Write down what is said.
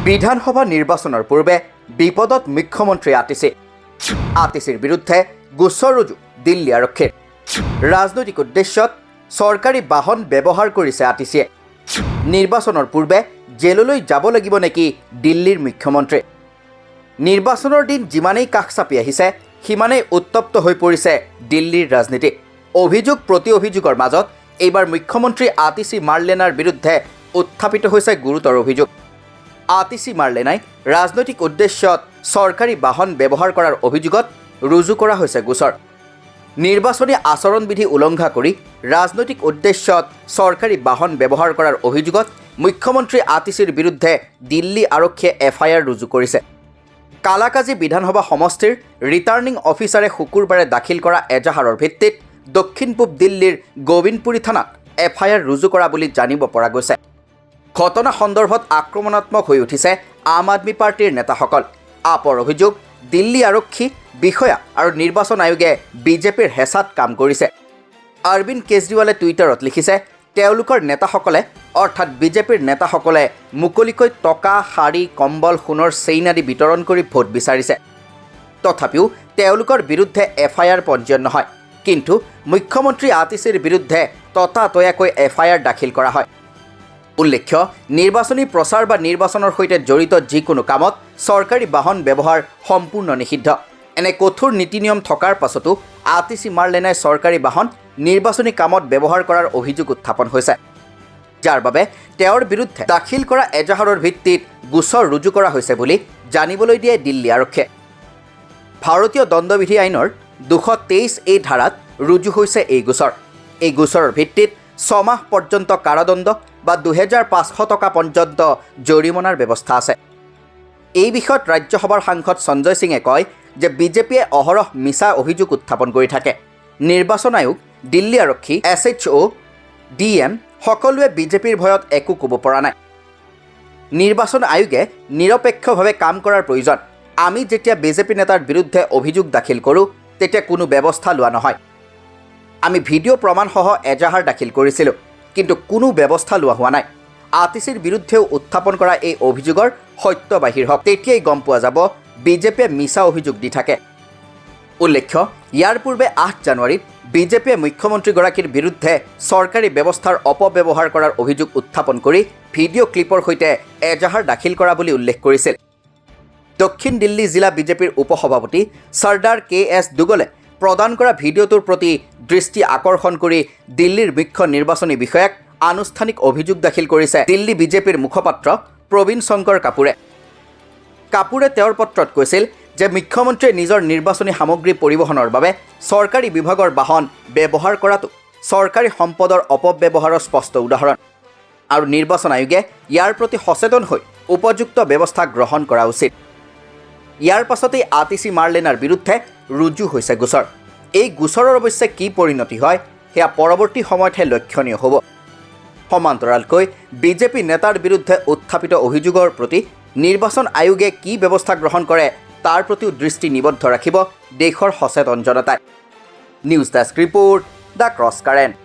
বিধানসভা নিৰ্বাচনৰ পূৰ্বে বিপদত মুখ্যমন্ত্ৰী আতিচিৰ বিৰুদ্ধে গোচৰ ৰুজু দিল্লী আৰক্ষীৰ ৰাজনৈতিক উদ্দেশ্যত চৰকাৰী বাহন ব্যৱহাৰ কৰিছে আতিচিয়ে নিৰ্বাচনৰ পূৰ্বে জেললৈ যাব লাগিব নেকি দিল্লীৰ মুখ্যমন্ত্ৰী নিৰ্বাচনৰ দিন যিমানেই কাষ চাপি আহিছে সিমানেই উত্তপ্ত হৈ পৰিছে দিল্লীৰ ৰাজনীতি অভিযোগ প্ৰতি অভিযোগৰ মাজত এইবাৰ মুখ্যমন্ত্ৰী আতিচি মাৰ্লেনাৰ বিৰুদ্ধে উত্থাপিত হৈছে গুৰুতৰ অভিযোগ আতিচি মাৰ্লেনাই ৰাজনৈতিক উদ্দেশ্যত চৰকাৰী বাহন ব্যৱহাৰ কৰাৰ অভিযোগত ৰুজু কৰা হৈছে গোচৰ নিৰ্বাচনী আচৰণবিধি উলংঘা কৰি ৰাজনৈতিক উদ্দেশ্যত চৰকাৰী বাহন ব্যৱহাৰ কৰাৰ অভিযোগত মুখ্যমন্ত্ৰী আতিচিৰ বিৰুদ্ধে দিল্লী আৰক্ষীয়ে এফআইআৰ ৰুজু কৰিছে কালাকাজি বিধানসভা সমষ্টিৰ ৰিটাৰ্নিং অফিচাৰে শুকুৰবাৰে দাখিল কৰা এজাহাৰৰ ভিত্তিত দক্ষিণ পূব দিল্লীৰ গোবিন্দপুৰী থানাত এফআইআৰ ৰুজু কৰা বুলি জানিব পৰা গৈছে ঘটনা সন্দৰ্ভত আক্ৰমণাত্মক হৈ উঠিছে আম আদমি পাৰ্টিৰ নেতাসকল আপৰ অভিযোগ দিল্লী আৰক্ষী বিষয়া আৰু নিৰ্বাচন আয়োগে বিজেপিৰ হেঁচাত কাম কৰিছে অৰবিন্দ কেজৰিৱালে টুইটাৰত লিখিছে তেওঁলোকৰ নেতাসকলে অৰ্থাৎ বিজেপিৰ নেতাসকলে মুকলিকৈ টকা শাৰী কম্বল সোণৰ চেইন আদি বিতৰণ কৰি ভোট বিচাৰিছে তথাপিও তেওঁলোকৰ বিৰুদ্ধে এফআইআৰ পঞ্জীয়ন নহয় কিন্তু মুখ্যমন্ত্ৰী আতিচিৰ বিৰুদ্ধে ততাতৈয়াকৈ এফআইআৰ দাখিল কৰা হয় উল্লেখ্য নিৰ্বাচনী প্ৰচাৰ বা নিৰ্বাচনৰ সৈতে জড়িত যিকোনো কামত চৰকাৰী বাহন ব্যৱহাৰ সম্পূৰ্ণ নিষিদ্ধ এনে কঠোৰ নীতি নিয়ম থকাৰ পাছতো আতিচি মাৰ্লেনাই চৰকাৰী বাহন নিৰ্বাচনী কামত ব্যৱহাৰ কৰাৰ অভিযোগ উত্থাপন হৈছে যাৰ বাবে তেওঁৰ বিৰুদ্ধে দাখিল কৰা এজাহাৰৰ ভিত্তিত গোচৰ ৰুজু কৰা হৈছে বুলি জানিবলৈ দিয়ে দিল্লী আৰক্ষীয়ে ভাৰতীয় দণ্ডবিধি আইনৰ 223 ধাৰাত ৰুজু হৈছে এই গোচৰৰ ভিত্তিত 6 মাহ পৰ্যন্ত কাৰাদণ্ড বা 2500 টকা পৰ্যন্ত জৰিমনাৰ ব্যৱস্থা আছে এই বিষয়ত ৰাজ্যসভাৰ সাংসদ সঞ্জয় সিঙে কয় যে বিজেপিয়ে অহৰহ মিছা অভিযোগ উত্থাপন কৰি থাকে নিৰ্বাচন আয়োগ দিল্লী আৰক্ষী SHO DM সকলোৱে বিজেপিৰ ভয়ত একো ক'ব পৰা নাই নিৰ্বাচন আয়োগে নিৰপেক্ষভাৱে কাম কৰাৰ প্ৰয়োজন আমি যেতিয়া বিজেপি নেতাৰ বিৰুদ্ধে অভিযোগ দাখিল কৰোঁ তেতিয়া কোনো ব্যৱস্থা লোৱা নহয় আমি ভিডিঅ' প্ৰমাণসহ এজাহাৰ দাখিল কৰিছিলোঁ কিন্তু কোনো ব্যৱস্থা লোৱা হোৱা নাই আতিচিৰ বিৰুদ্ধেও উত্থাপন কৰা এই অভিযোগৰ সত্য বাহিৰ হওক তেতিয়াই গম পোৱা যাব বিজেপিয়ে মিছা অভিযোগ দি থাকে উল্লেখ্য ইয়াৰ পূৰ্বে 8 জানুৱাৰীত বিজেপিয়ে মুখ্যমন্ত্ৰীগৰাকীৰ বিৰুদ্ধে চৰকাৰী ব্যৱস্থাৰ অপব্যৱহাৰ কৰাৰ অভিযোগ উত্থাপন কৰি ভিডিঅ' ক্লিপৰ সৈতে এজাহাৰ দাখিল কৰা বুলি উল্লেখ কৰিছিল দক্ষিণ দিল্লী জিলা বিজেপিৰ উপসভাপতি চৰ্দাৰ KS দুগলে প্ৰদান কৰা ভিডিঅ'টোৰ প্ৰতি দৃষ্টি আকৰ্ষণ কৰি দিল্লীৰ মুখ্য নিৰ্বাচনী বিষয়াক আনুষ্ঠানিক অভিযোগ দাখিল কৰিছে দিল্লী বিজেপিৰ মুখপাত্ৰ প্ৰবীণ শংকৰ কাপুৰে তেওঁৰ পত্ৰত কৈছিল যে মুখ্যমন্ত্ৰীয়ে নিজৰ নিৰ্বাচনী সামগ্ৰী পৰিবহণৰ বাবে চৰকাৰী বিভাগৰ বাহন ব্যৱহাৰ কৰাটো চৰকাৰী সম্পদৰ অপব্যৱহাৰৰ স্পষ্ট উদাহৰণ আৰু নিৰ্বাচন আয়োগে ইয়াৰ প্ৰতি সচেতন হৈ উপযুক্ত ব্যৱস্থা গ্ৰহণ কৰা উচিত ইয়াৰ পাছতেই আতিচি মাৰ্লেনাৰ বিৰুদ্ধে ৰুজু হৈছে গোচৰ এই গোচৰৰ অৱশ্যে কি পৰিণতি হয় সেয়া পৰৱৰ্তী সময়তহে লক্ষণীয় হ'ব সমান্তৰালকৈ বিজেপি নেতাৰ বিৰুদ্ধে উত্থাপিত অভিযোগৰ প্ৰতি নিৰ্বাচন আয়োগে কি ব্যৱস্থা গ্ৰহণ কৰে তাৰ প্ৰতিও দৃষ্টি নিবদ্ধ ৰাখিব দেশৰ সচেতন জনতাই news desk report the cross current